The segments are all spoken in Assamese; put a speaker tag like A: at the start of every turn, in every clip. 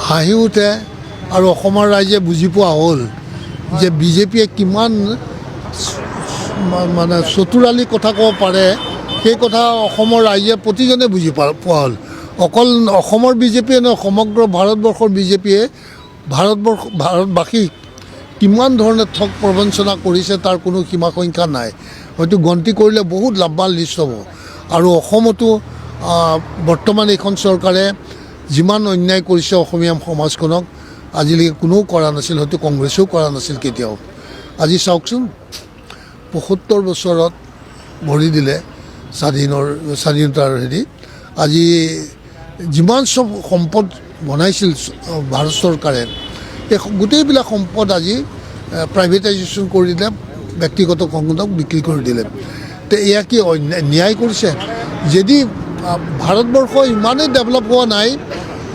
A: হাঁহি উঠে আৰু অসমৰ ৰাইজে বুজি পোৱা হ'ল যে বিজেপিয়ে কিমান মানে চতুৰালি কথা ক'ব পাৰে। সেই কথা অসমৰ ৰাইজে প্ৰতিজনে বুজি পোৱা হ'ল। অকল অসমৰ বিজেপিয়ে নহয়, সমগ্ৰ ভাৰতবৰ্ষৰ বিজেপিয়ে ভাৰতবাসীক কিমান ধৰণে ঠগ প্ৰবঞ্চনা কৰিছে তাৰ কোনো সীমা সংখ্যা নাই। হয়তো গন্তি কৰিলে বহুত লাম্বা লিষ্ট হ'ব। আৰু অসমতো বৰ্তমান এইখন চৰকাৰে যিমান অন্যায় কৰিছে অসমীয়া সমাজখনক আজিলৈকে কোনেও কৰা নাছিল, হয়তো কংগ্ৰেছেও কৰা নাছিল কেতিয়াও। আজি চাওকচোন ৭৫ বছৰত ভৰি দিলে স্বাধীনতাৰ হেৰি। আজি যিমান চব সম্পদ বনাইছিল ভাৰত চৰকাৰে, এই গোটেইবিলাক সম্পদ আজি প্ৰাইভেটাইজেশ্যন কৰি দিলে, ব্যক্তিগত খণ্ডক বিক্ৰী কৰি দিলে। তো এয়া কি ন্যায় কৰিছে? যদি ভাৰতবৰ্ষ ইমানেই ডেভেলপ হোৱা নাই,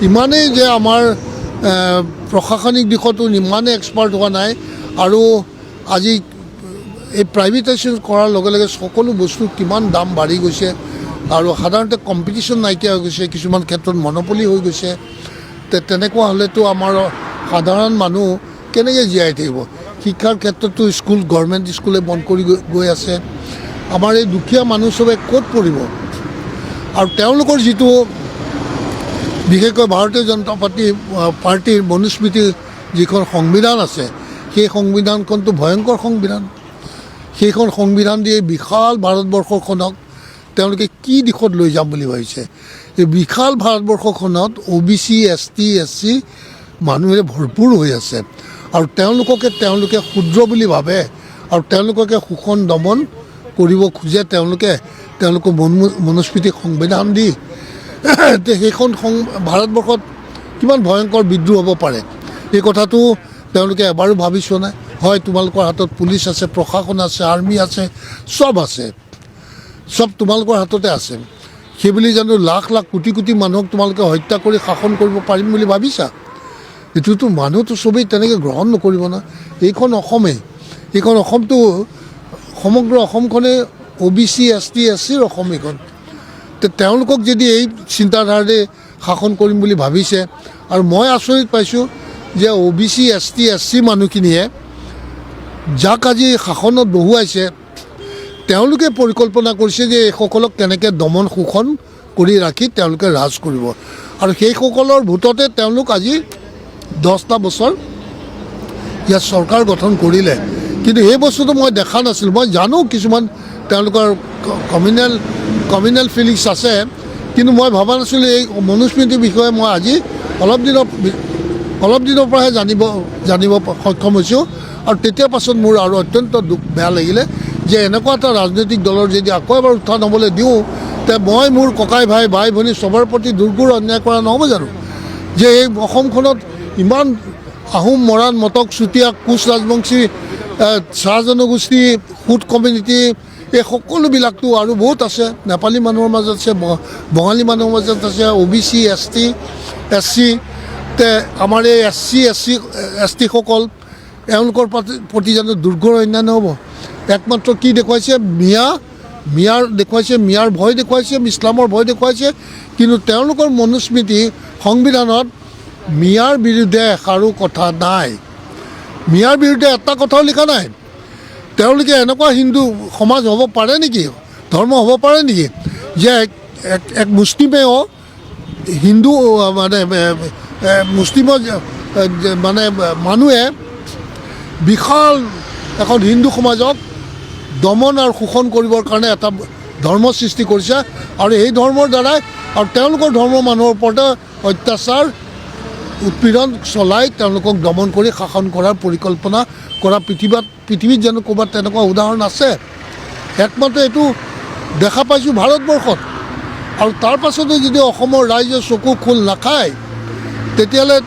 A: ইমানেই যে আমাৰ প্ৰশাসনিক দিশতো ইমানেই এক্সপাৰ্ট হোৱা নাই, আৰু আজি এই প্ৰাইভেটাইজেশ্যন কৰাৰ লগে লগে সকলো বস্তুৰ কিমান দাম বাঢ়ি গৈছে, আৰু সাধাৰণতে কম্পিটিশ্যন নাইকিয়া হৈ গৈছে, কিছুমান ক্ষেত্ৰত মনপলি হৈ গৈছে। তেনেকুৱা হ'লেতো আমাৰ সাধাৰণ মানুহ কেনেকৈ জীয়াই থাকিব? শিক্ষাৰ ক্ষেত্ৰতো স্কুল, গভৰ্ণমেণ্ট স্কুলে বন্ধ কৰি গৈ আছে। আমাৰ এই দুখীয়া মানুহ চবে ক'ত পঢ়িব? আৰু তেওঁলোকৰ যিটো বিশেষকৈ ভাৰতীয় জনতা পাৰ্টীৰ মনুস্মৃতি যিখন সংবিধান আছে, সেই সংবিধানখনতো ভয়ংকৰ সংবিধান। সেইখন সংবিধান দিয়ে বিশাল ভাৰতবৰ্ষখনক তেওঁলোকে কি দিশত লৈ যাম বুলি ভাবিছে? এই বিশাল ভাৰতবৰ্ষখনত OBC, ST, SC মানুহে ভৰপূৰ হৈ আছে, আৰু তেওঁলোকে ক্ষুদ্ৰ বুলি ভাবে, আৰু তেওঁলোককে শোষণ দমন কৰিব খোজে। তেওঁলোকৰ মনুস্মৃতি সংবিধান দি সেইখন ভাৰতবৰ্ষত কিমান ভয়ংকৰ বিদ্ৰোহ হ'ব পাৰে, এই কথাটো তেওঁলোকে এবাৰো ভাবি চোৱা নাই। হয়, তোমালোকৰ হাতত পুলিচ আছে, প্ৰশাসন আছে, আৰ্মি আছে, চব আছে, চব তোমালোকৰ হাততে আছে। সেইবুলি জানো লাখ লাখ কোটি কোটি মানুহক তোমালোকে হত্যা কৰি শাসন কৰিব পাৰিম বুলি ভাবিছা? এইটোতো মানুহটো চবেই তেনেকৈ গ্ৰহণ নকৰিব না। এইখন অসমটো সমগ্ৰ অসমখনেই OBC, ST, SCৰ অসম এইখন। তেওঁলোকক যদি এই চিন্তাধাৰাৰে শাসন কৰিম বুলি ভাবিছে, আৰু মই আচৰিত পাইছোঁ যে OBC, ST, SC মানুহখিনিয়ে যাক আজি শাসনত বহুৱাইছে, তেওঁলোকে পৰিকল্পনা কৰিছে যে এইসকলক কেনেকৈ দমন শোষণ কৰি ৰাখি তেওঁলোকে ৰাজ কৰিব, আৰু সেইসকলৰ ভোটতে তেওঁলোক আজি 10টা বছৰ ইয়াত চৰকাৰ গঠন কৰিলে। কিন্তু সেই বস্তুটো মই দেখা নাছিলোঁ। মই জানো কিছুমান তেওঁলোকৰ কমিউনেল ফিলিংছ আছে, কিন্তু মই ভবা নাছিলোঁ এই মনুস্মৃতিৰ বিষয়ে। মই আজি অলপ দিনৰ পৰাহে জানিব সক্ষম হৈছোঁ, আৰু তেতিয়াৰ পাছত মোৰ আৰু অত্যন্ত বেয়া লাগিলে যে এনেকুৱা এটা ৰাজনৈতিক দলৰ যদি আকৌ এবাৰ উত্থান হ'বলৈ দিওঁ, তে মই মোৰ ককাই ভাই ভনী চবৰ প্ৰতি দুৰ্ঘোৰ অন্যায় কৰা নহ'ব জানো? যে এই অসমখনত ইমান আহোম, মৰাণ, মটক, চুতীয়া, কোচ ৰাজবংশী, চাহ জনগোষ্ঠী, সুদ কমিউনিটি, এই সকলোবিলাকতো আৰু বহুত আছে। নেপালী মানুহৰ মাজত আছে, বঙালী মানুহৰ মাজত আছে, OBC, ST, SC। আমাৰ এই SC সকল, এওঁলোকৰ প্ৰতি জানো দুৰ্ঘোৰ অন্যায় নহ'ব? একমাত্ৰ কি দেখুৱাইছে? মিয়াৰ ভয় দেখুৱাইছে, ইছলামৰ ভয় দেখুৱাইছে, কিন্তু তেওঁলোকৰ মনুস্মৃতি সংবিধানত মিয়াৰ বিৰুদ্ধে এষাৰো কথা নাই। মিয়াৰ বিৰুদ্ধে এটা কথাও লিখা নাই। তেওঁলোকে এনেকুৱা হিন্দু সমাজ হ'ব পাৰে নেকি, ধৰ্ম হ'ব পাৰে নেকি, যে এক মুছলিমেও হিন্দু মুছলিমৰ মানুহে বিশাল এখন হিন্দু সমাজক দমন আৰু শোষণ কৰিবৰ কাৰণে এটা ধৰ্ম সৃষ্টি কৰিছে, আৰু এই ধৰ্মৰ দ্বাৰাই আৰু তেওঁলোকৰ ধৰ্মৰ মানুহৰ ওপৰতে অত্যাচাৰ উৎপীড়ন চলাই তেওঁলোকক দমন কৰি শাসন কৰাৰ পৰিকল্পনা কৰা পৃথিৱীত জানো ক'ৰবাত তেনেকুৱা উদাহৰণ আছে? একমাত্ৰ এইটো দেখা পাইছোঁ ভাৰতবৰ্ষত। আৰু তাৰ পাছতো যদি অসমৰ ৰাইজে চকু খোল নাখায়, তেতিয়াহ'লে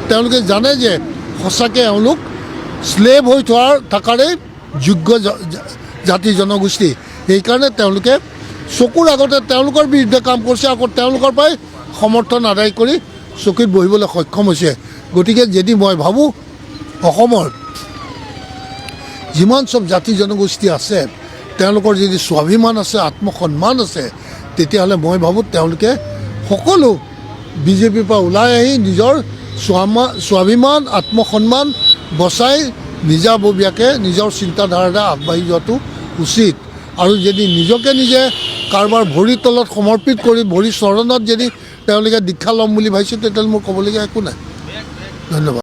A: তেওঁলোকে জানে যে সঁচাকৈ এওঁলোক স্লেভ হৈ থকাৰে যোগ্য জাতি জনগোষ্ঠী। সেইকাৰণে তেওঁলোকে চকুৰ আগতে তেওঁলোকৰ বিৰুদ্ধে কাম কৰিছে, আকৌ তেওঁলোকৰ পৰাই সমৰ্থন আদায় কৰি চকীত বহিবলৈ সক্ষম হৈছে। গতিকে যদি মই ভাবোঁ অসমৰ যিমান চব জাতি জনগোষ্ঠী আছে, তেওঁলোকৰ যদি স্বাভিমান আছে, আত্মসন্মান আছে, তেতিয়াহ'লে মই ভাবোঁ তেওঁলোকে সকলো বিজেপিৰ পৰা ওলাই আহি নিজৰ স্বাভিমান আত্মসন্মান বচাই নিজাববীয়াকৈ নিজৰ চিন্তাধাৰাৰে আগবাঢ়ি যোৱাটো উচিত। আৰু যদি নিজকে নিজে কাৰোবাৰ ভৰিৰ তলত সমৰ্পিত কৰি ভৰিৰ চৰণত যদি তেওঁলোকে দীক্ষা ল'ম বুলি ভাবিছে তেতিয়াহ'লে মোৰ ক'বলগীয়া একো নাই। ধন্যবাদ।